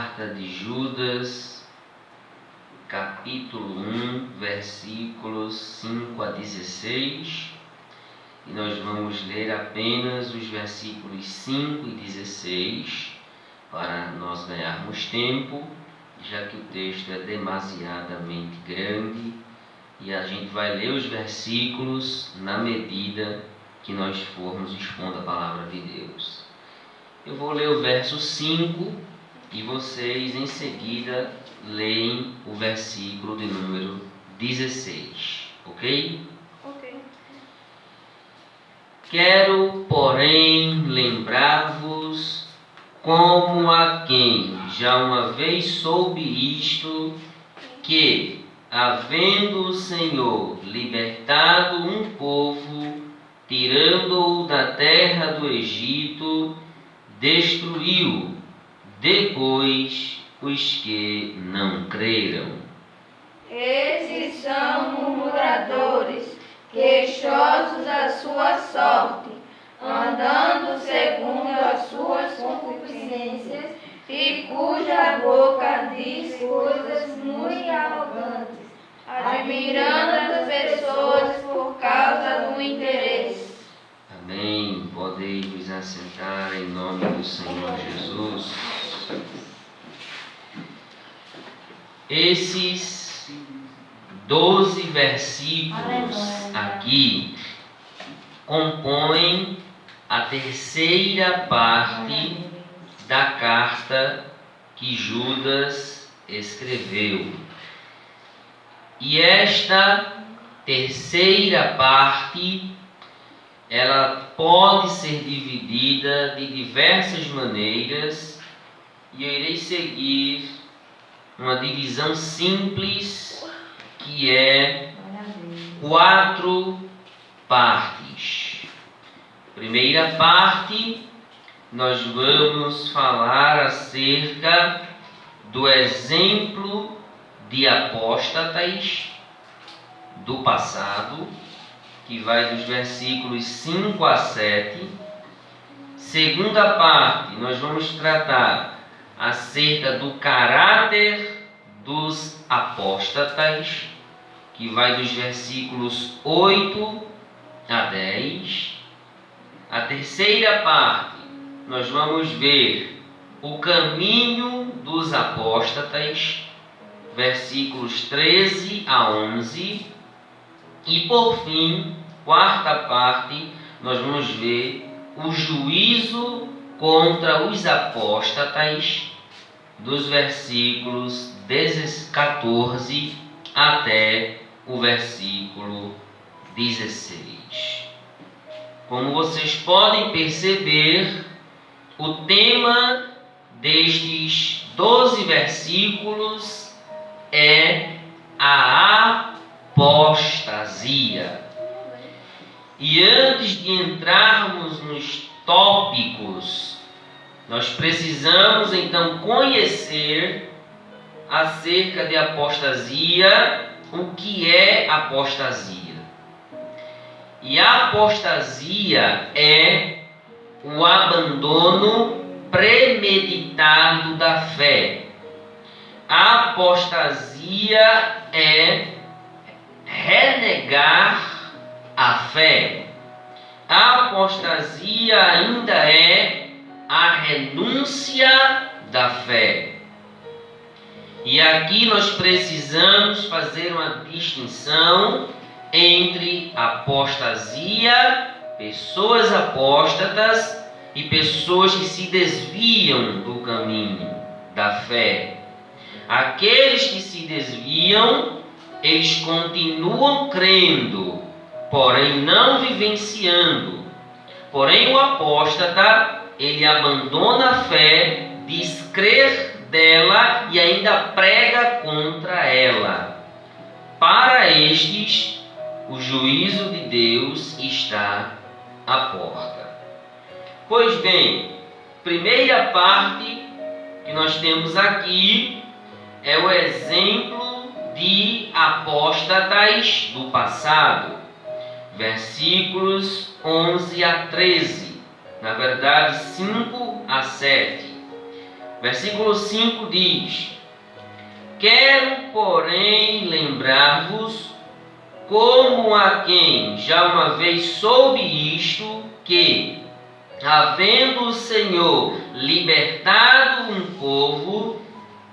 carta de Judas, capítulo 1, versículos 5 a 16. E nós vamos ler apenas os versículos 5 e 16 para nós ganharmos tempo, já que o texto é demasiadamente grande e a gente vai ler os versículos na medida que nós formos expondo a palavra de Deus. Eu vou ler o verso 5 e vocês em seguida leem o versículo de número 16, ok? Ok. Quero, porém, lembrar-vos, como a quem já uma vez soube isto, que, havendo o Senhor libertado um povo, tirando-o da terra do Egito, destruiu depois os que não creram. Esses são murmuradores, queixosos da sua sorte, andando segundo as suas concupiscências, e cuja boca diz coisas muito arrogantes, admirando as pessoas por causa do interesse. Amém. Podem vos assentar em nome do Senhor Jesus. Esses 12 versículos aqui compõem a terceira parte da carta que Judas escreveu. E esta terceira parte, ela pode ser dividida de diversas maneiras, e eu irei seguir uma divisão simples, que é 4 partes. Primeira parte, nós vamos falar acerca do exemplo de apóstatas do passado, que vai dos versículos 5 a 7. Segunda parte, nós vamos tratar acerca do caráter dos apóstatas, que vai dos versículos 8 a 10. A terceira parte, nós vamos ver o caminho dos apóstatas, versículos 13 a 11. E por fim, quarta parte, nós vamos ver o juízo contra os apóstatas, dos versículos 14 até o versículo 16. Como vocês podem perceber, o tema destes 12 versículos é a apostasia. E antes de entrarmos nos tópicos, nós precisamos então conhecer acerca de apostasia, o que é apostasia. E a apostasia é o abandono premeditado da fé. A apostasia é renegar a fé. A apostasia ainda é a renúncia da fé. E aqui nós precisamos fazer uma distinção entre apostasia, pessoas apóstatas, e pessoas que se desviam do caminho da fé. Aqueles que se desviam, eles continuam crendo, porém não vivenciando. Porém o apóstata, ele abandona a fé, diz crer dela e ainda prega contra ela. Para estes, o juízo de Deus está à porta. Pois bem, primeira parte que nós temos aqui é o exemplo de apóstatas do passado. Versículos 11 a 13. Na verdade, 5 a 7. Versículo 5 diz: quero, porém, lembrar-vos, como a quem já uma vez soube isto, que, havendo o Senhor libertado um povo,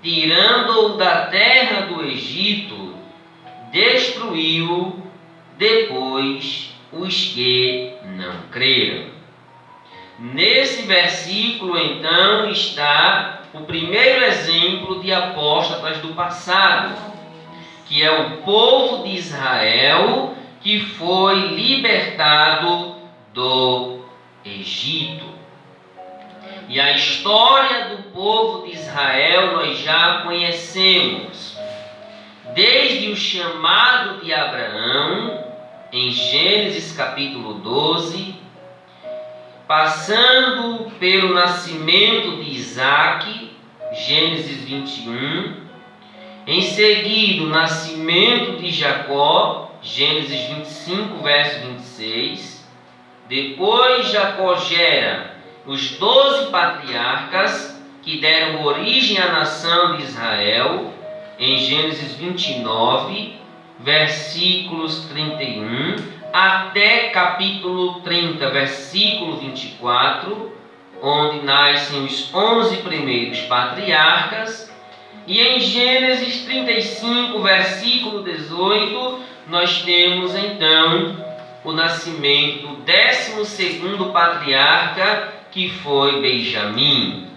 tirando-o da terra do Egito, destruiu depois os que não creram. Nesse versículo, então, está o primeiro exemplo de apóstatas do passado, que é o povo de Israel que foi libertado do Egito. E a história do povo de Israel nós já conhecemos, desde o chamado de Abraão, em Gênesis capítulo 12, passando pelo nascimento de Isaque, Gênesis 21, em seguida o nascimento de Jacó, Gênesis 25, verso 26, depois Jacó gera os 12 patriarcas que deram origem à nação de Israel, em Gênesis 29, versículos 31, até capítulo 30, versículo 24, onde nascem os 11 primeiros patriarcas, e em Gênesis 35, versículo 18, nós temos então o nascimento do 12º patriarca, que foi Benjamim.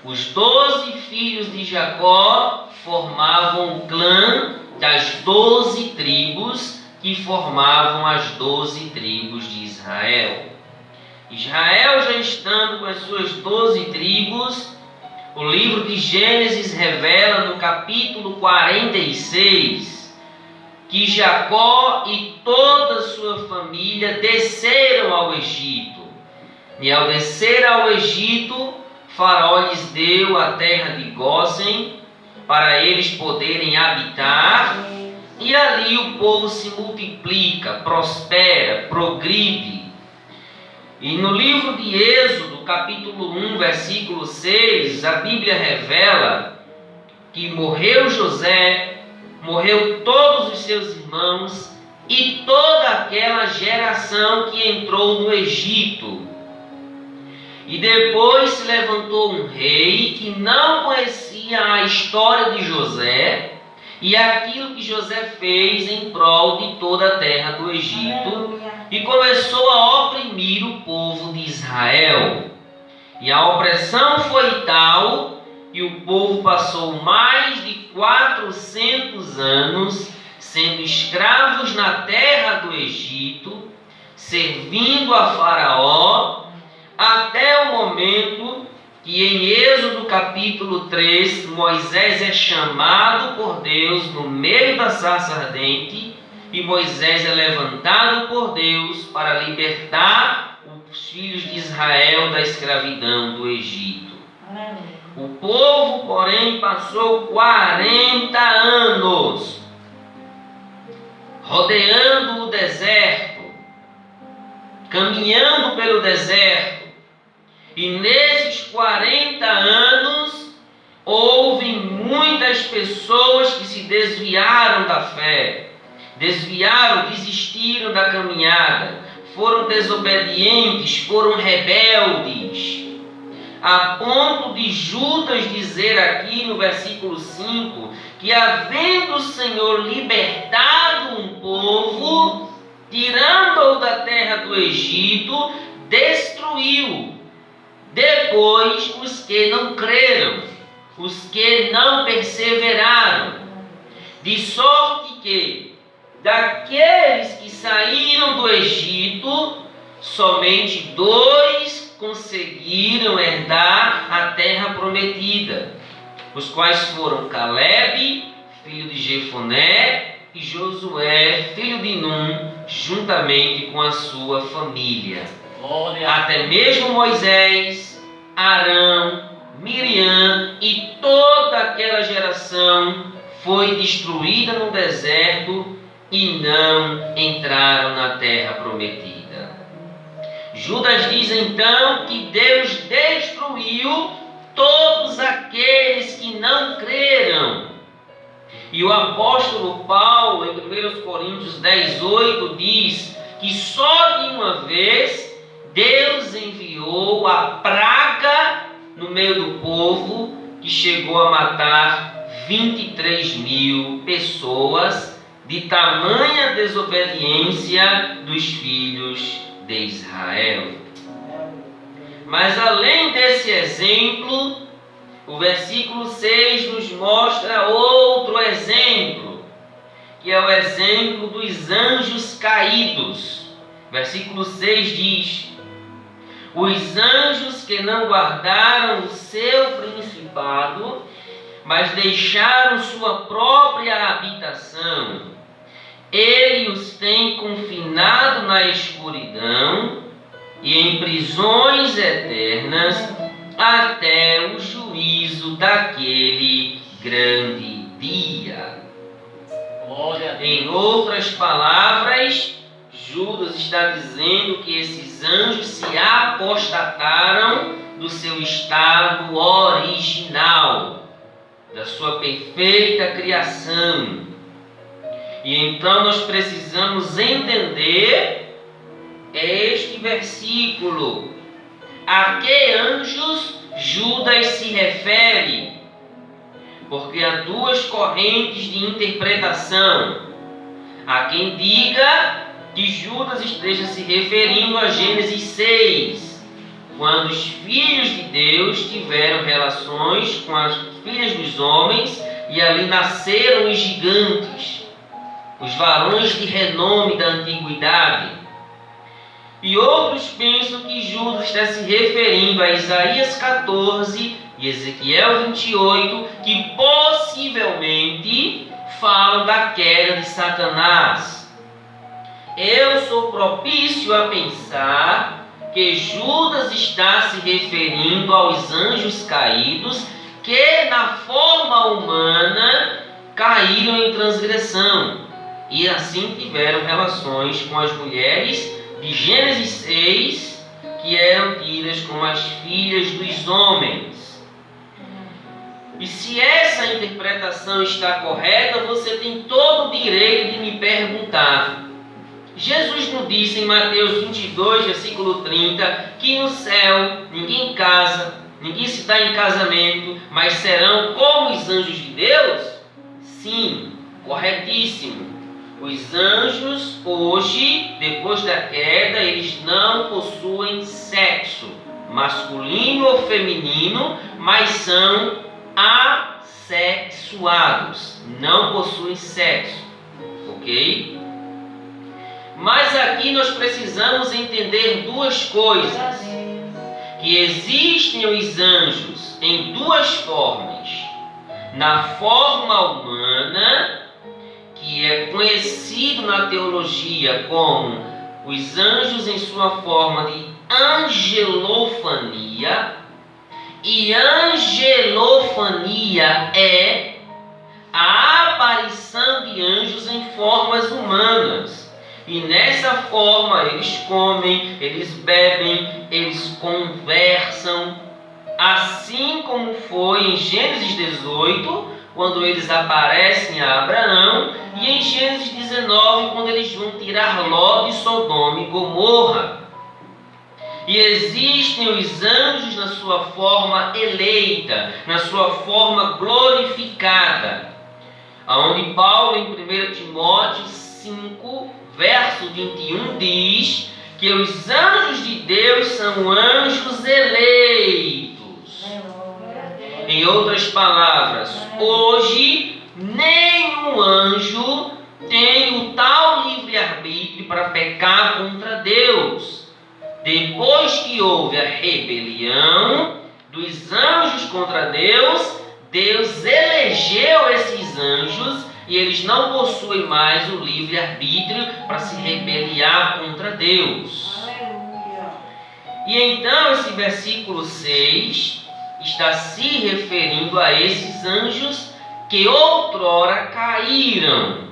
Os 12 filhos de Jacó formavam o clã das 12 tribos que formavam as 12 tribos de Israel. Israel, já estando com as suas 12 tribos, o livro de Gênesis revela no capítulo 46 que Jacó e toda a sua família desceram ao Egito. E ao descer ao Egito, Faraó lhes deu a terra de Gósen para eles poderem habitar, e ali o povo se multiplica, prospera, progride. E no livro de Êxodo, capítulo 1, versículo 6, a Bíblia revela que morreu José, morreu todos os seus irmãos e toda aquela geração que entrou no Egito. E depois se levantou um rei que não conhecia a história de José e aquilo que José fez em prol de toda a terra do Egito, e começou a oprimir o povo de Israel. E a opressão foi tal que o povo passou mais de 400 anos sendo escravos na terra do Egito, servindo a Faraó, até o momento que em Êxodo capítulo 3, Moisés é chamado por Deus no meio da sarça ardente, e Moisés é levantado por Deus para libertar os filhos de Israel da escravidão do Egito. O povo, porém, passou 40 anos rodeando o deserto, caminhando pelo deserto. E nesses 40 anos, houve muitas pessoas que se desviaram da fé, desistiram da caminhada, foram desobedientes, foram rebeldes, a ponto de Judas dizer aqui no versículo 5, que havendo o Senhor libertado um povo, tirando-o da terra do Egito, destruiu depois os que não creram, os que não perseveraram, de sorte que daqueles que saíram do Egito, somente 2 conseguiram herdar a terra prometida, os quais foram Calebe, filho de Jefoné, e Josué, filho de Num, juntamente com a sua família. Até mesmo Moisés, Arão, Miriam e toda aquela geração foi destruída no deserto e não entraram na terra prometida. Judas diz então que Deus destruiu todos aqueles que não creram. E o apóstolo Paulo, em 1 Coríntios 10:8, diz que só de uma vez Deus enviou a praga no meio do povo, que chegou a matar 23.000 pessoas, de tamanha desobediência dos filhos de Israel. Mas além desse exemplo, o versículo 6 nos mostra outro exemplo, que é o exemplo dos anjos caídos. Versículo 6 diz: os anjos que não guardaram o seu principado, mas deixaram sua própria habitação, ele os tem confinado na escuridão e em prisões eternas até o juízo daquele grande dia. Em outras palavras, Judas está dizendo que esses anjos se apostataram do seu estado original, da sua perfeita criação. E então nós precisamos entender este versículo. A que anjos Judas se refere? Porque há duas correntes de interpretação. Há quem diga que Judas esteja se referindo a Gênesis 6, quando os filhos de Deus tiveram relações com as filhas dos homens e ali nasceram os gigantes, os varões de renome da antiguidade. E outros pensam que Judas está se referindo a Isaías 14 e Ezequiel 28, que possivelmente falam da queda de Satanás. Eu sou propício a pensar que Judas está se referindo aos anjos caídos que na forma humana caíram em transgressão e assim tiveram relações com as mulheres de Gênesis 6, que eram tidas como as filhas dos homens. E se essa interpretação está correta, você tem todo o direito de me perguntar: Jesus não disse em Mateus 22, versículo 30, que no céu ninguém casa, ninguém se dá em casamento, mas serão como os anjos de Deus? Sim, corretíssimo. Os anjos hoje, depois da queda, eles não possuem sexo, masculino ou feminino, mas são assexuados, não possuem sexo, ok? Mas aqui nós precisamos entender duas coisas: que existem os anjos em duas formas. Na forma humana, que é conhecido na teologia como os anjos em sua forma de angelofania. E angelofania é a aparição de anjos em formas humanas. E nessa forma eles comem, eles bebem, eles conversam, assim como foi em Gênesis 18, quando eles aparecem a Abraão, e em Gênesis 19, quando eles vão tirar Ló de Sodoma e Gomorra. E existem os anjos na sua forma eleita, na sua forma glorificada, onde Paulo, em 1 Timóteo 5, verso 21, diz que os anjos de Deus são anjos eleitos. Em outras palavras, hoje nenhum anjo tem o tal livre-arbítrio para pecar contra Deus. Depois que houve a rebelião dos anjos contra Deus, Deus elegeu esses anjos e eles não possuem mais o livre-arbítrio para se rebeliar contra Deus. Aleluia. E então esse versículo 6 está se referindo a esses anjos que outrora caíram.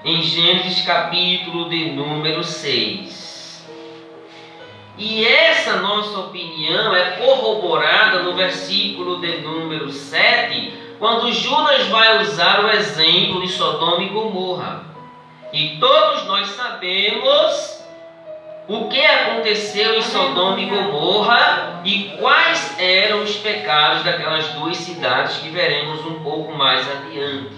Em Gênesis capítulo de número 6. E essa nossa opinião é corroborada no versículo de número 7, quando Judas vai usar o exemplo de Sodoma e Gomorra. E todos nós sabemos o que aconteceu em Sodoma e Gomorra e quais eram os pecados daquelas duas cidades que veremos um pouco mais adiante.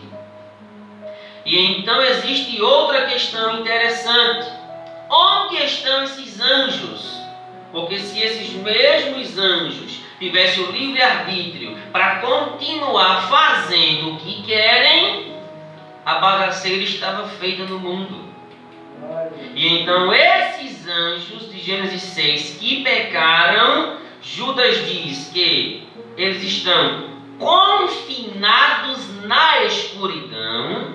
E então existe outra questão interessante. Onde estão esses anjos? Porque se esses mesmos anjos tivessem o livre-arbítrio para continuar fazendo o que querem, a bagaceira estava feita no mundo. E então esses anjos de Gênesis 6 que pecaram, Judas diz que eles estão confinados na escuridão.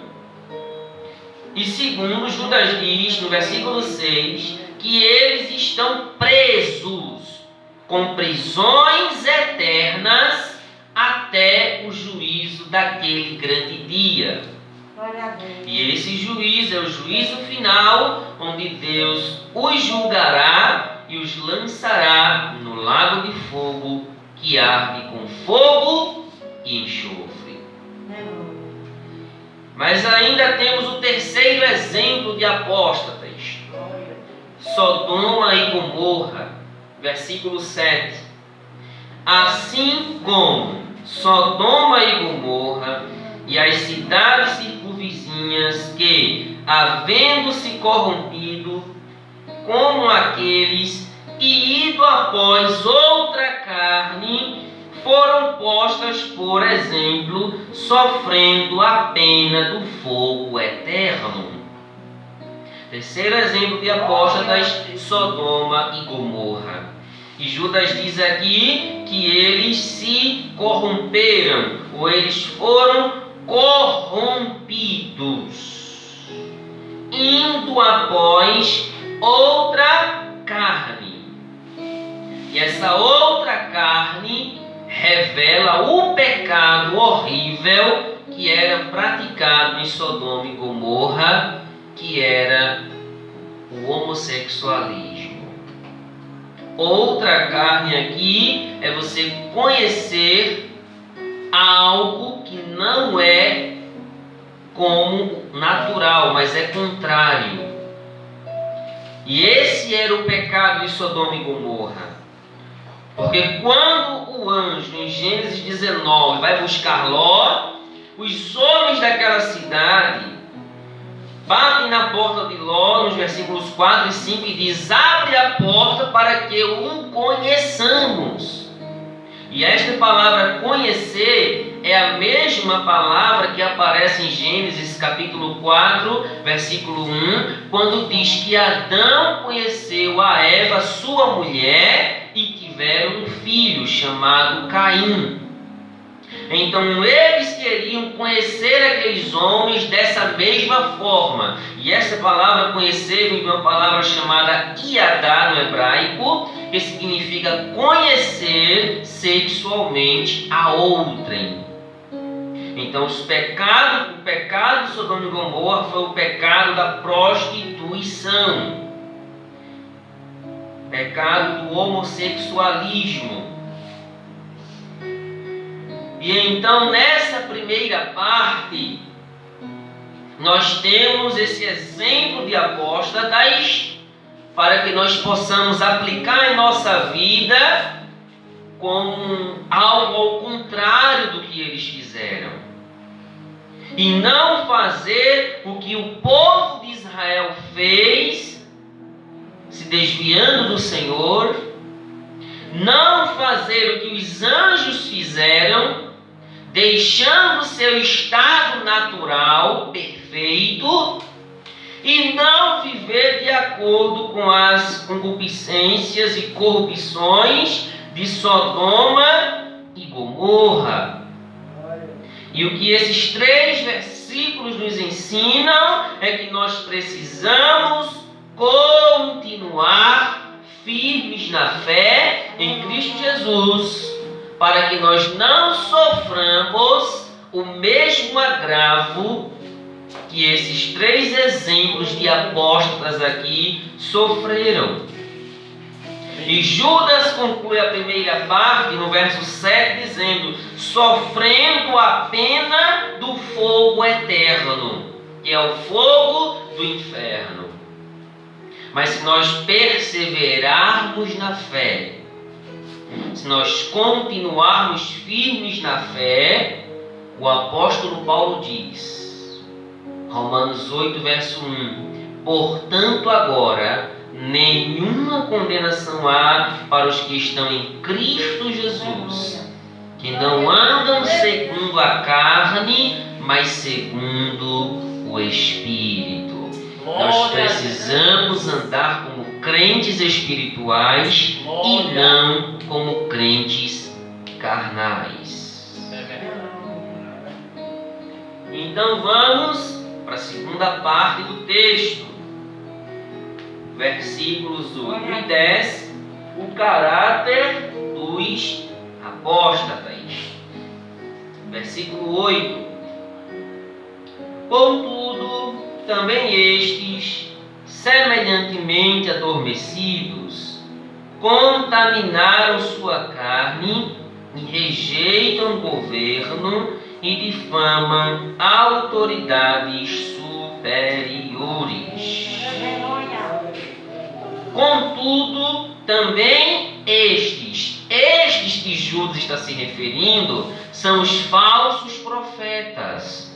E segundo, Judas diz no versículo 6 que eles estão presos com prisões eternas até o juízo daquele grande dia. E esse juízo é o juízo final, onde Deus os julgará e os lançará no lago de fogo que arde com fogo e enxofre. Mas ainda temos o terceiro exemplo de apóstatas, Sodoma e Gomorra, versículo 7. Assim como Sodoma e Gomorra e as cidades circunvizinhas que, havendo-se corrompido como aqueles e ido após outra carne, foram postas, por exemplo, sofrendo a pena do fogo eterno. Terceiro exemplo de apóstatas, Sodoma e Gomorra. E Judas diz aqui que eles se corromperam, ou eles foram corrompidos, indo após outra carne. E essa outra carne revela o pecado horrível que era praticado em Sodoma e Gomorra, que era o homossexualismo. Outra carne aqui é você conhecer algo que não é como natural, mas é contrário. E esse era o pecado de Sodoma e Gomorra. Porque quando o anjo, em Gênesis 19, vai buscar Ló, os homens daquela cidade batem na porta de Ló, nos versículos 4 e 5, e diz: abre a porta para que o conheçamos. E esta palavra conhecer é a mesma palavra que aparece em Gênesis capítulo 4, versículo 1, quando diz que Adão conheceu a Eva, sua mulher, e tiveram um filho chamado Caim. Então eles queriam conhecer aqueles homens dessa mesma forma. E essa palavra conhecer vem de uma palavra chamada iadá no hebraico, que significa conhecer sexualmente a outrem. Então o pecado de Sodoma e Gomorra foi o pecado da prostituição, pecado do homossexualismo. E então nessa primeira parte nós temos esse exemplo de apóstatas para que nós possamos aplicar em nossa vida como algo ao contrário do que eles fizeram. E não fazer o que o povo de Israel fez, se desviando do Senhor. Não fazer o que os anjos fizeram, deixando seu estado natural perfeito, e não viver de acordo com as concupiscências e corrupções de Sodoma e Gomorra. E o que esses 3 versículos nos ensinam é que nós precisamos continuar firmes na fé em Cristo Jesus, para que nós não soframos o mesmo agravo que esses 3 exemplos de apóstatas aqui sofreram. E Judas conclui a primeira parte, no verso 7, dizendo: sofrendo a pena do fogo eterno, que é o fogo do inferno. Mas se nós perseverarmos na fé, se nós continuarmos firmes na fé, o apóstolo Paulo diz, Romanos 8, verso 1: portanto agora nenhuma condenação há para os que estão em Cristo Jesus, que não andam segundo a carne, mas segundo o Espírito. Nós precisamos andar como crentes espirituais e não como crentes carnais. Então vamos para a segunda parte do texto, versículos 8 e 10, o caráter dos apóstatas. Versículo 8: contudo, também estes, semelhantemente adormecidos, contaminaram sua carne e rejeitam o governo e difamam autoridades superiores. Contudo, também estes que Judas está se referindo, são os falsos profetas.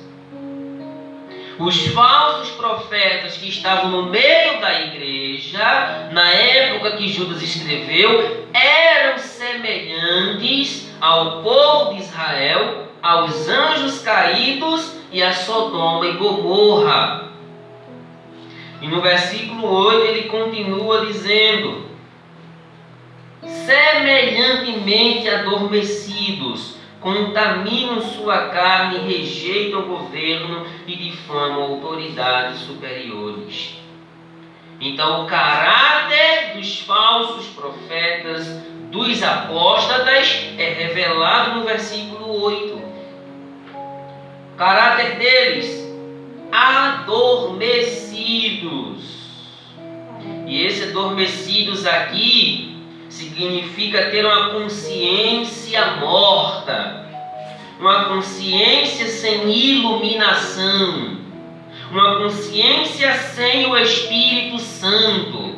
Os falsos profetas que estavam no meio da igreja, na época que Judas escreveu, eram semelhantes ao povo de Israel, aos anjos caídos e a Sodoma e Gomorra. E no versículo 8 ele continua dizendo: semelhantemente adormecidos, contaminam sua carne, rejeitam o governo e difamam autoridades superiores. Então o caráter dos falsos profetas, dos apóstatas, é revelado no versículo 8. O caráter deles: adormecidos. E esse adormecidos aqui significa ter uma consciência morta, uma consciência sem iluminação, uma consciência sem o Espírito Santo.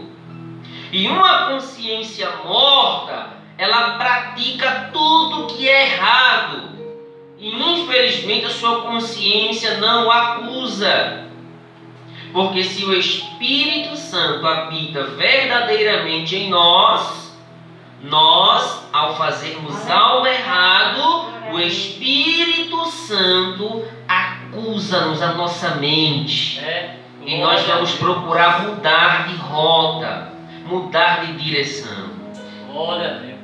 E uma consciência morta, ela pratica tudo que é errado. E infelizmente a sua consciência não o acusa. Porque se o Espírito Santo habita verdadeiramente em nós, ao fazermos algo errado, o Espírito Santo acusa-nos a nossa mente. E nós vamos procurar mudar de rota, mudar de direção. Glória a Deus.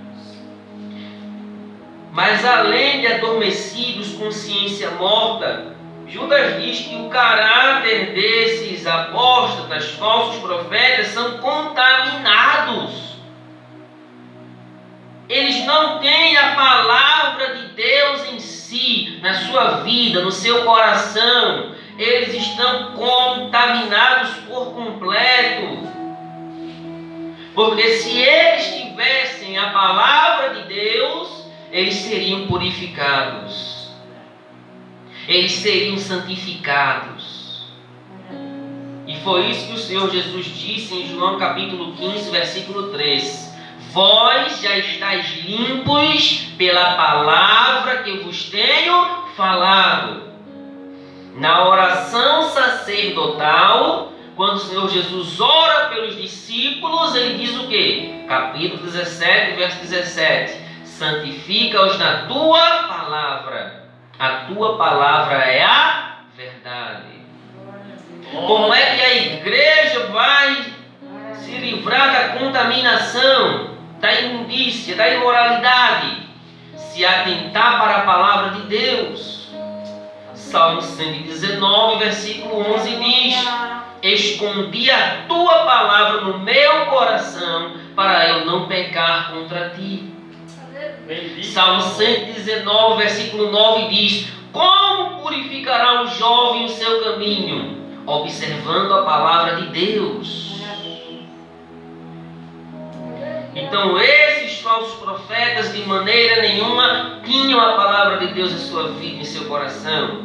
Mas além de adormecidos, consciência morta, Judas diz que o caráter desses apóstatas, falsos profetas, são contaminados. Eles não têm a palavra de Deus em si, na sua vida, no seu coração. Eles estão contaminados por completo. Porque se eles tivessem a palavra de Deus, eles seriam purificados. Eles seriam santificados. E foi isso que o Senhor Jesus disse em João capítulo 15, versículo 3. Vós já estáis limpos pela palavra que vos tenho falado. Na oração sacerdotal, quando o Senhor Jesus ora pelos discípulos, ele diz o quê? Capítulo 17, verso 17. Santifica-os na tua palavra. A tua palavra é a verdade. Como é que a igreja vai se livrar da contaminação, da imundícia, da imoralidade? Se atentar para a palavra de Deus. Salmo 119, versículo 11 diz: escondi a tua palavra no meu coração, para eu não pecar contra ti. Salmo 119, versículo 9 diz: como purificará o jovem o seu caminho? Observando a palavra de Deus. Então esses falsos profetas de maneira nenhuma tinham a palavra de Deus em sua vida, em seu coração.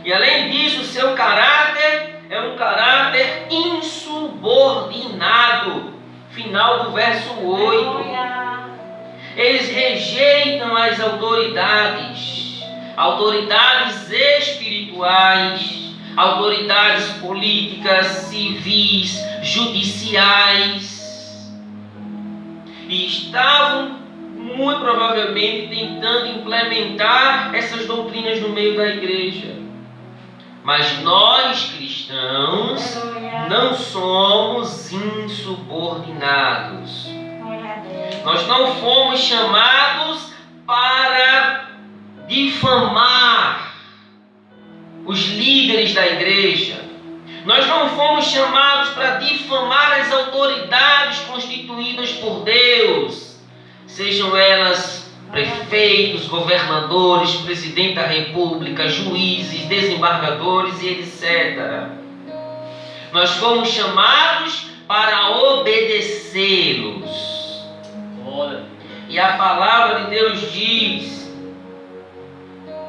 E além disso, o seu caráter é um caráter insubordinado. Final do verso 8. Eles rejeitam as autoridades espirituais, autoridades políticas, civis, judiciais. E estavam muito provavelmente tentando implementar essas doutrinas no meio da igreja. Mas nós cristãos não somos insubordinados. Nós não fomos chamados para difamar os líderes da igreja. Nós não fomos chamados para difamar as autoridades constituídas por Deus, sejam elas prefeitos, governadores, presidente da república, juízes, desembargadores e etc. Nós fomos chamados para obedecê-los. E a palavra de Deus diz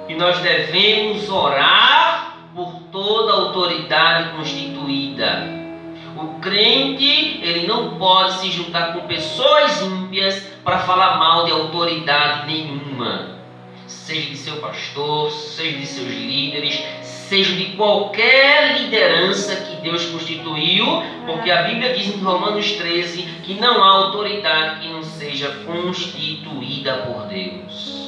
que nós devemos orar por toda a autoridade constituída. O crente, ele não pode se juntar com pessoas ímpias para falar mal de autoridade nenhuma. Seja de seu pastor, seja de seus líderes, seja de qualquer liderança que Deus constituiu, porque a Bíblia diz em Romanos 13 que não há autoridade que não seja constituída por Deus.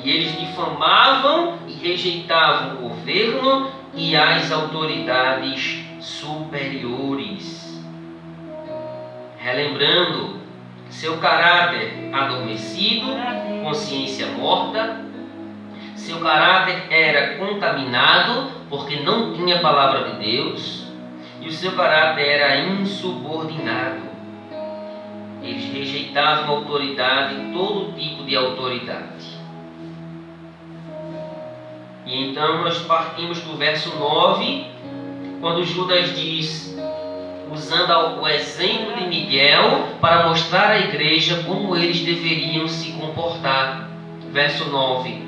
E eles difamavam e rejeitavam o governo e as autoridades superiores. Relembrando, seu caráter adormecido, consciência morta, seu caráter era contaminado porque não tinha palavra de Deus, e o seu caráter era insubordinado. Eles rejeitavam a autoridade, todo tipo de autoridade. E então nós partimos do verso 9, quando Judas diz, usando o exemplo de Miguel para mostrar à igreja como eles deveriam se comportar. Verso 9: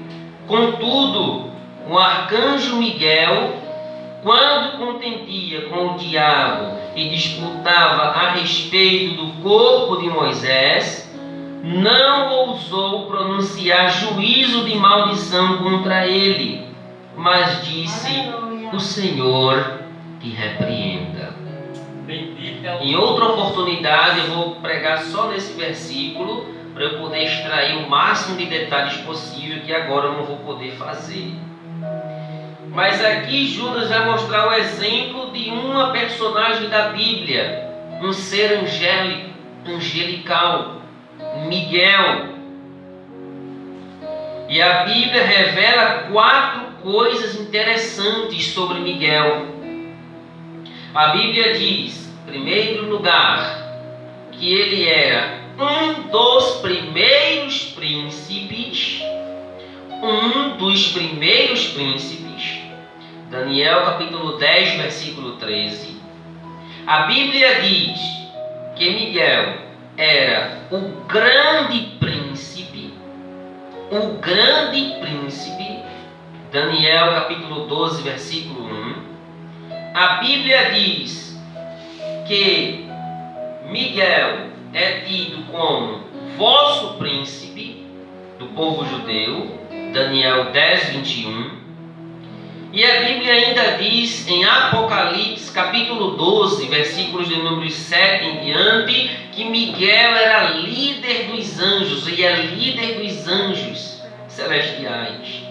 Contudo, o arcanjo Miguel, quando contendia com o diabo e disputava a respeito do corpo de Moisés, não ousou pronunciar juízo de maldição contra ele, mas disse: o Senhor te repreenda. Em outra oportunidade eu vou pregar só nesse versículo para eu poder extrair o máximo de detalhes possível, que agora eu não vou poder fazer. Mas aqui Judas vai mostrar o exemplo de uma personagem da Bíblia, um ser angelical, Miguel. E a Bíblia revela 4 coisas interessantes sobre Miguel. A Bíblia diz, em primeiro lugar, que ele era um dos primeiros príncipes. Daniel capítulo 10, versículo 13. A Bíblia diz que Miguel era o grande príncipe. Daniel capítulo 12, versículo 1. A Bíblia diz que Miguel é tido como vosso príncipe do povo judeu, Daniel 10, 21. E a Bíblia ainda diz em Apocalipse capítulo 12, versículos de números 7 em diante, que Miguel era líder dos anjos, e é líder dos anjos celestiais.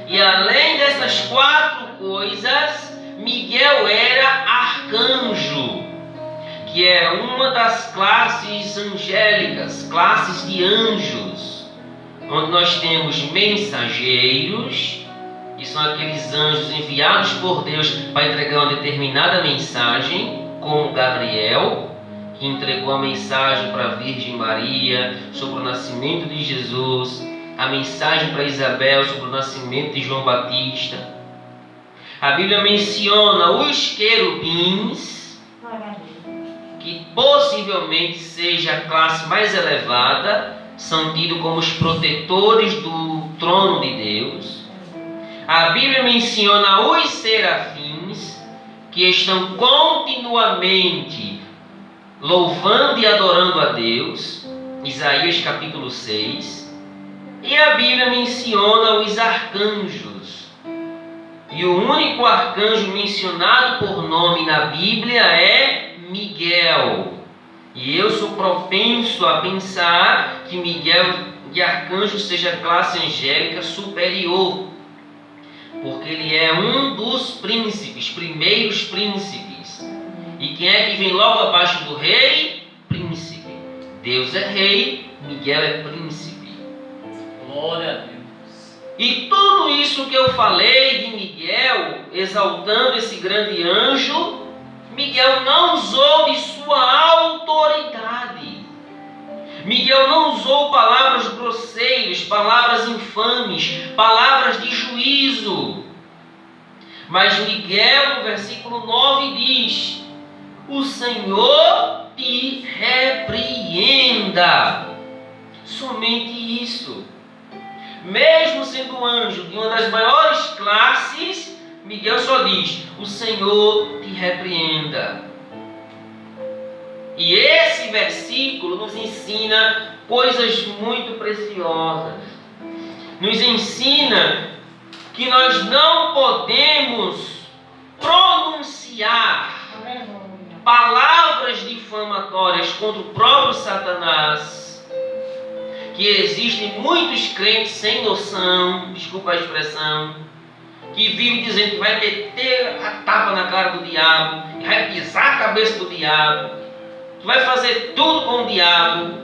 E além dessas 4 coisas, Miguel era arcanjo, que é uma das classes angélicas, classes de anjos, onde nós temos mensageiros, que são aqueles anjos enviados por Deus para entregar uma determinada mensagem, como Gabriel, que entregou a mensagem para a Virgem Maria sobre o nascimento de Jesus, a mensagem para Isabel sobre o nascimento de João Batista. A Bíblia menciona os querubins, que possivelmente seja a classe mais elevada, são tidos como os protetores do trono de Deus. A Bíblia menciona os serafins, que estão continuamente louvando e adorando a Deus, Isaías capítulo 6. E a Bíblia menciona os arcanjos. E o único arcanjo mencionado por nome na Bíblia é Miguel. E eu sou propenso a pensar que Miguel de arcanjo seja a classe angélica superior, porque ele é um dos príncipes, primeiros príncipes. E quem é que vem logo abaixo do rei? Príncipe. Deus é rei, Miguel é príncipe. Glória a Deus. E tudo isso que eu falei de Miguel, exaltando esse grande anjo, Miguel não usou de sua autoridade. Miguel não usou palavras grosseiras, palavras infames, palavras de juízo. Mas Miguel, no versículo 9, diz: o Senhor te repreenda. Somente isso. Mesmo sendo anjo de uma das maiores classes, Miguel só diz: o Senhor te repreenda. E esse versículo nos ensina coisas muito preciosas. Nos ensina que nós não podemos pronunciar palavras difamatórias contra o próprio Satanás. Que existem muitos crentes sem noção, desculpa a expressão, que vivem dizendo que vai meter a tapa na cara do diabo, que vai pisar a cabeça do diabo, que vai fazer tudo com o diabo.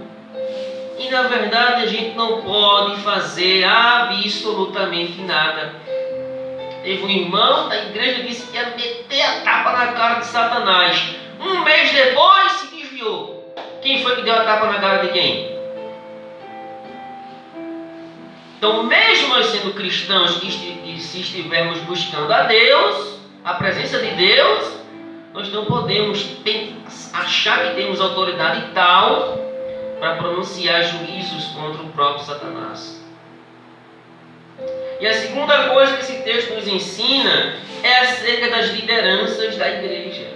E na verdade a gente não pode fazer absolutamente nada. Teve um irmão da igreja que disse que ia meter a tapa na cara de Satanás. Um mês depois se desviou. Quem foi que deu a tapa na cara de quem? Então, mesmo nós sendo cristãos, que se estivermos buscando a Deus, a presença de Deus, nós não podemos achar que temos autoridade tal para pronunciar juízos contra o próprio Satanás. E a segunda coisa que esse texto nos ensina é acerca das lideranças da igreja.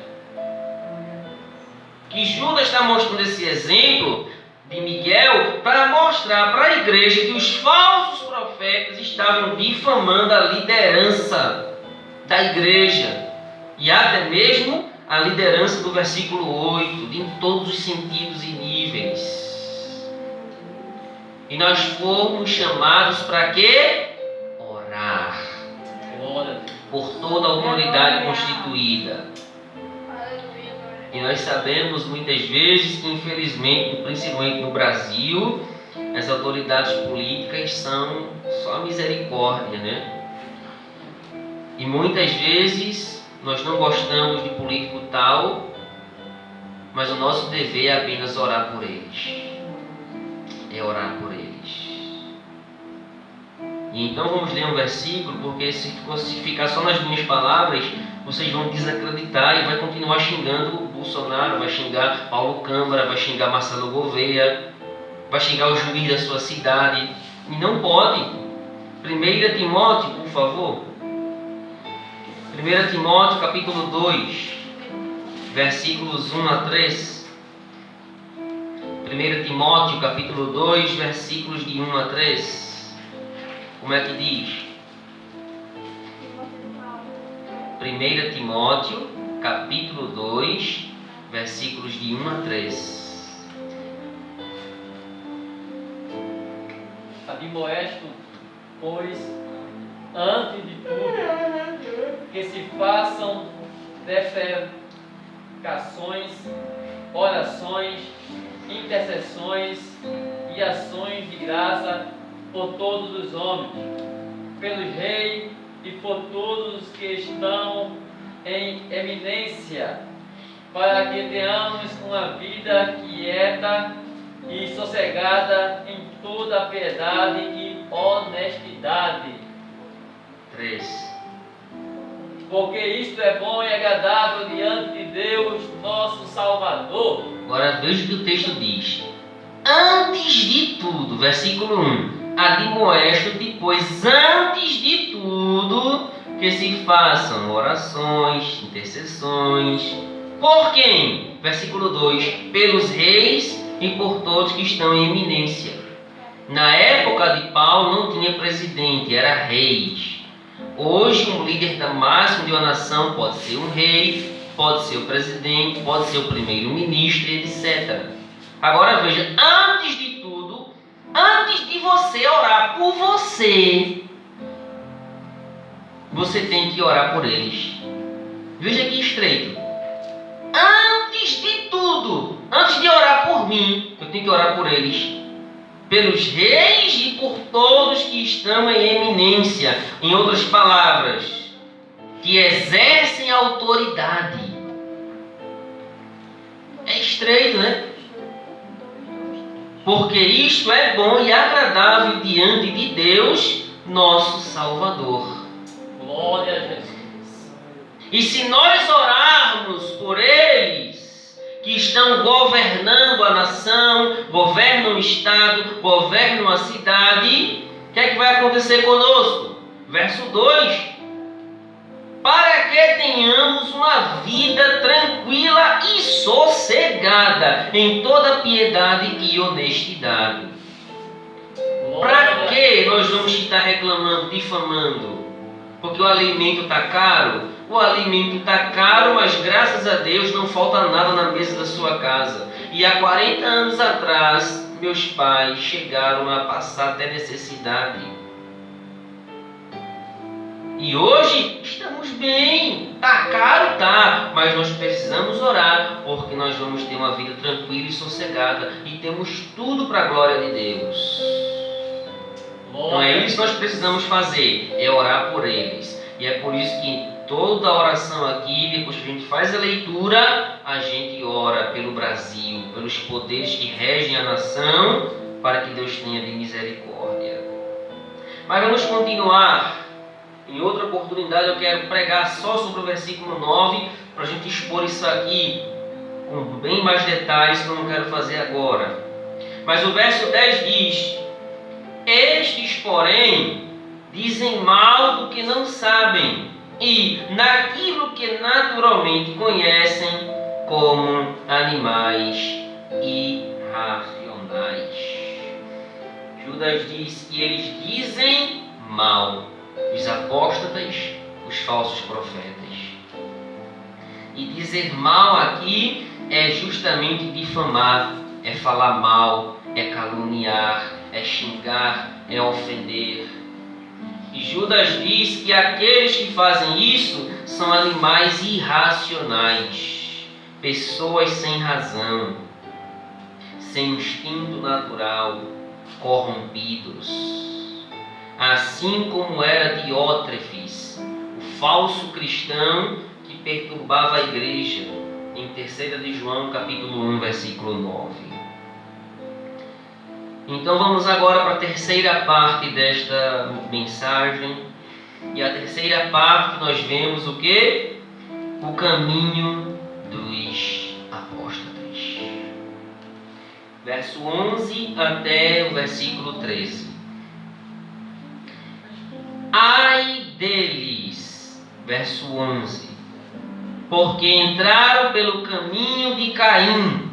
Que Judas está mostrando esse exemplo de Miguel para mostrar para a igreja que os falsos profetas estavam difamando a liderança da igreja. E até mesmo a liderança do versículo 8, em todos os sentidos e níveis. E nós fomos chamados para quê? Orar. Por toda a autoridade constituída. E nós sabemos muitas vezes que, infelizmente, principalmente no Brasil, as autoridades políticas são só misericórdia, né? E muitas vezes nós não gostamos de político tal, mas o nosso dever é apenas orar por eles. É orar por eles. E então vamos ler um versículo, porque se ficar só nas minhas palavras, vocês vão desacreditar e vai continuar xingando o Bolsonaro, vai xingar Paulo Câmara, vai xingar Marcelo Gouveia, vai xingar o juiz da sua cidade. E não pode. 1 Timóteo, por favor. 1 Timóteo capítulo 2, versículos 1 a 3. 1 Timóteo capítulo 2, versículos de 1 a 3. Como é que diz? 1 Timóteo capítulo 2, versículos de 1 a 3. Admoesto, pois, antes de tudo, que se façam defecações, orações, intercessões e ações de graça por todos os homens, pelos reis e por todos os que estão em eminência, para que tenhamos uma vida quieta e sossegada em toda a piedade e honestidade. 3. porque isto é bom e agradável diante de Deus, nosso Salvador. Agora veja o que o texto diz. Antes de tudo, versículo 1, admoesto-te, pois antes de tudo, que se façam orações, intercessões. Por quem? Versículo 2, pelos reis e por todos que estão em eminência. Na época de Paulo não tinha presidente, era reis. Hoje um líder máximo de uma nação pode ser um rei, pode ser o presidente, pode ser o primeiro-ministro, etc. Agora veja, antes de tudo, antes de você orar por você, você tem que orar por eles. Veja que estreito. Antes de tudo, antes de orar por mim, eu tenho que orar por eles. Pelos reis e por todos que estão em eminência. Em outras palavras, que exercem autoridade. É estreito, né? Porque isto é bom e agradável diante de Deus, nosso Salvador. Glória a Jesus. E se nós orarmos por eles, que estão governando a nação, governam o estado, governam a cidade, o que é que vai acontecer conosco? Verso 2: para que tenhamos uma vida tranquila e sossegada, em toda piedade e honestidade. Para que nós vamos estar reclamando, difamando? Porque o alimento está caro? O alimento está caro, mas graças a Deus não falta nada na mesa da sua casa. E há 40 anos atrás, meus pais chegaram a passar até necessidade. E hoje estamos bem. Está caro, tá, mas nós precisamos orar, porque nós vamos ter uma vida tranquila e sossegada. E temos tudo para a glória de Deus. Então é isso que nós precisamos fazer, é orar por eles. E é por isso que toda oração aqui, depois que a gente faz a leitura, a gente ora pelo Brasil, pelos poderes que regem a nação, para que Deus tenha de misericórdia. Mas vamos continuar. Em outra oportunidade eu quero pregar só sobre o versículo 9, para a gente expor isso aqui com bem mais detalhes, que eu não quero fazer agora. Mas o verso 10 diz: estes, porém, dizem mal do que não sabem, e naquilo que naturalmente conhecem, como animais irracionais. Judas diz que eles dizem mal, os apóstatas, os falsos profetas. E dizer mal aqui é justamente difamar, é falar mal, é caluniar, é xingar, é ofender. E Judas diz que aqueles que fazem isso são animais irracionais, pessoas sem razão, sem instinto natural, corrompidos. Assim como era Diótrefes, o falso cristão que perturbava a igreja, em 3 de João, capítulo 1, versículo 9. Então vamos agora para a terceira parte desta mensagem. E a terceira parte nós vemos o que? O caminho dos apóstatas. Verso 11 até o versículo 13. Ai deles, verso 11, porque entraram pelo caminho de Caim,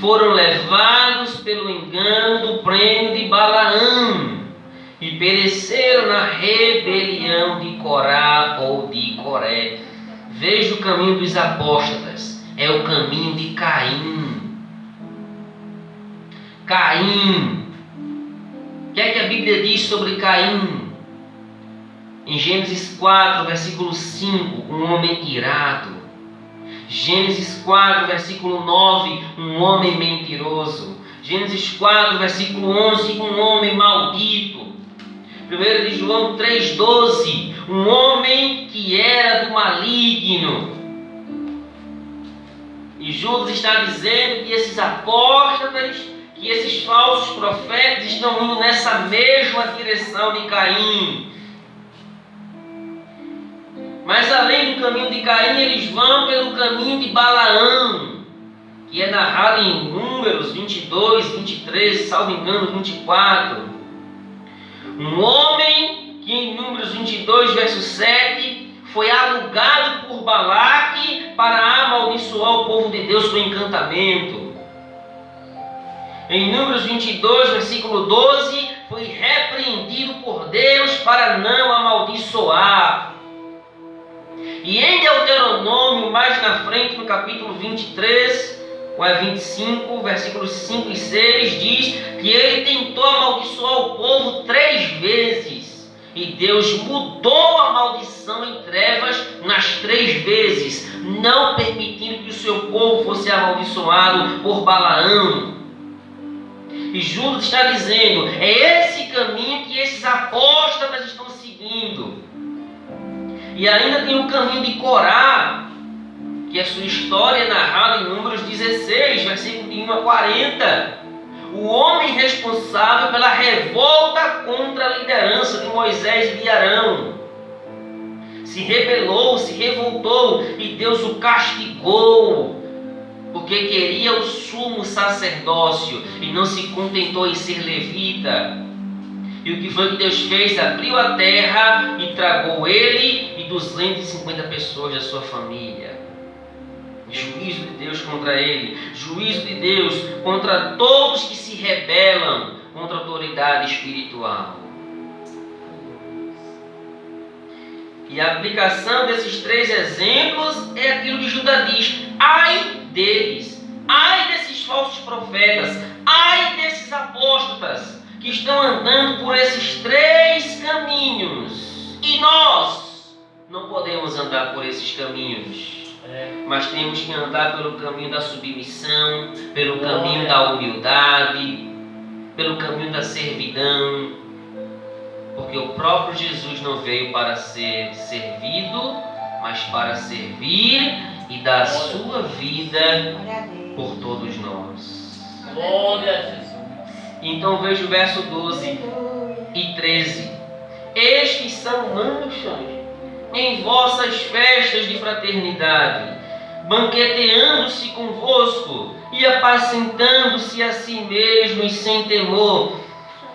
foram levados pelo engano do prêmio de Balaão e pereceram na rebelião de Corá ou de Coré. Veja o caminho dos apóstatas, é o caminho de Caim. Caim, o que é que a Bíblia diz sobre Caim? Em Gênesis 4, versículo 5, um homem irado. Gênesis 4, versículo 9, um homem mentiroso. Gênesis 4, versículo 11, um homem maldito. 1 de João 3,12, um homem que era do maligno. E Judas está dizendo que esses apóstatas, que esses falsos profetas estão indo nessa mesma direção de Caim. Mas além do caminho de Caim, eles vão pelo caminho de Balaão, que é narrado em Números 22, 23, salvo engano 24. Um homem que em Números 22, verso 7, foi alugado por Balaque para amaldiçoar o povo de Deus com encantamento. Em Números 22, versículo 12, foi repreendido por Deus para não amaldiçoar. E em Deuteronômio, mais na frente, no capítulo 23, ou é 25, versículos 5 e 6, diz que ele tentou amaldiçoar o povo 3 vezes. E Deus mudou a maldição em trevas nas 3 vezes, não permitindo que o seu povo fosse amaldiçoado por Balaão. E Judas está dizendo, é esse caminho que esses apóstatas estão seguindo. E ainda tem o caminho de Corá, que a sua história é narrada em Números 16, versículo de 1 a 40. O homem responsável pela revolta contra a liderança de Moisés e de Arão. Se rebelou, se revoltou e Deus o castigou, porque queria o sumo sacerdócio e não se contentou em ser levita. E o que foi que Deus fez? Abriu a terra e tragou ele e 250 pessoas da sua família. Juízo de Deus contra ele, juízo de Deus contra todos que se rebelam contra a autoridade espiritual. E a aplicação desses 3 exemplos é aquilo que Judas diz: ai deles, ai desses falsos profetas, ai desses apóstatas que estão andando por esses 3 caminhos. E nós não podemos andar por esses caminhos. Mas temos que andar pelo caminho da submissão, pelo caminho da humildade, pelo caminho da servidão, porque o próprio Jesus não veio para ser servido, mas para servir e dar a sua vida por todos nós. Glória a Jesus. Então veja o verso 12 e 13. Estes são manchas em vossas festas de fraternidade, banqueteando-se convosco e apacentando-se a si mesmos sem temor.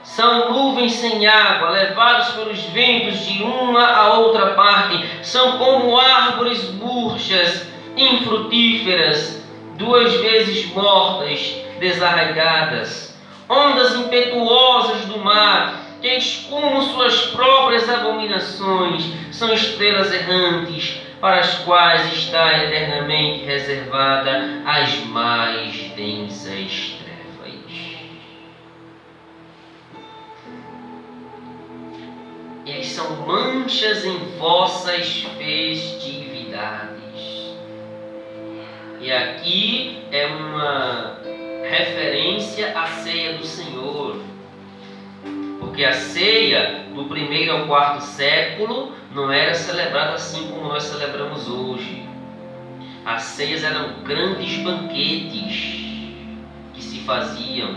São nuvens sem água, levados pelos ventos de uma a outra parte. São como árvores murchas, infrutíferas, 2 vezes mortas, desarraigadas. Ondas impetuosas do mar, que escumam suas próprias abominações, são estrelas errantes, para as quais está eternamente reservada as mais densas trevas. Eles são manchas em vossas festividades. E aqui é uma referência à ceia do Senhor. Porque a ceia do 1º ao 4º século não era celebrada assim como nós celebramos hoje. As ceias eram grandes banquetes que se faziam.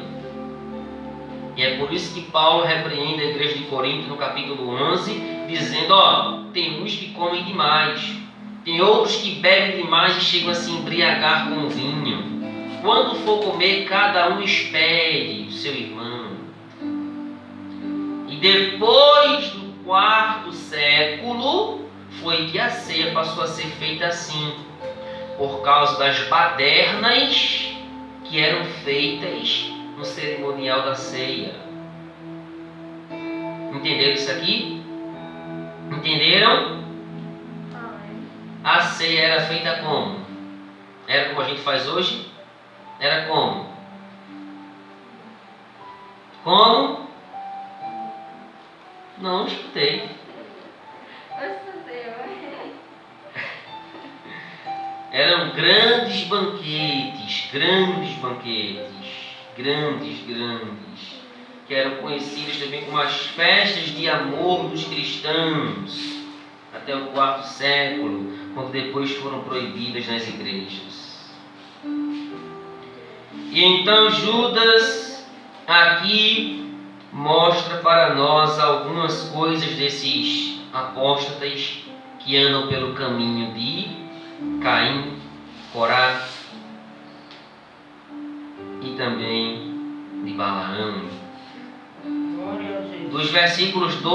E é por isso que Paulo repreende a igreja de Corinto no capítulo 11, dizendo, tem uns que comem demais, tem outros que bebem demais e chegam a se embriagar com o vinho. Quando for comer, cada um espere o seu irmão. E depois do 4º século, foi que a ceia passou a ser feita assim, por causa das badernas que eram feitas no cerimonial da ceia. Entenderam isso aqui? Entenderam? A ceia era feita como? Era como a gente faz hoje? Era como? Como? Não escutei. Eram grandes banquetes, que eram conhecidos também como as festas de amor dos cristãos, até o 4º século, quando depois foram proibidas nas igrejas. E então Judas aqui mostra para nós algumas coisas desses apóstatas que andam pelo caminho de Caim, Corá e também de Balaão. Glória a Deus. Dos versículos 12